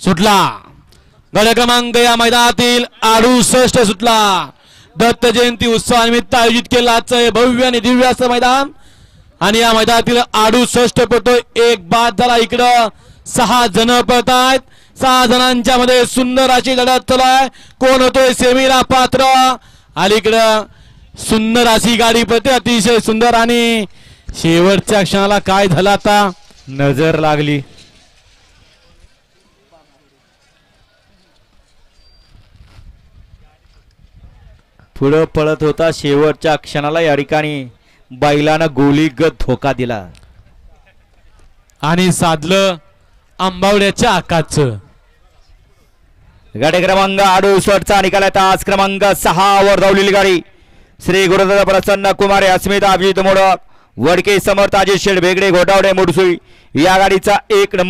सुटला. गड क्रमांक या मैदानातील 68 सुटला. दत्त जयंती उत्सवानिमित्त आयोजित केलं आजचं भव्य आणि दिव्य असं मैदान आणि या मैदानातील 68 पळतोय. एक बाद झाला. इकडं 6 जण पळतायत. 6 जणांच्या मध्ये सुंदर अशी लढत चालू आहे. कोण होतोय सेमीला पात्र. अलीकडं सुंदर अशी गाडी पळते अतिशय सुंदर आणि शेवटच्या क्षणाला काय झालं आता नजर लागली. पुढं पळत होता शेवटच्या क्षणाला या ठिकाणी बैलानं गोलीगत धोका दिला आणि साधलं आंबावड्याच्या आकाचं. गाडी क्रमांक 68चा निकाल आहे. तास क्रमांक 6 वर धावलेली गाडी श्री गुरुदादा प्रसन्न कुमार अस्मिता अभिजित मोडक वडके समर्थ अजित शेठ बेगडे घोटावडे मुडसुई या गाडीचा 1 नंबर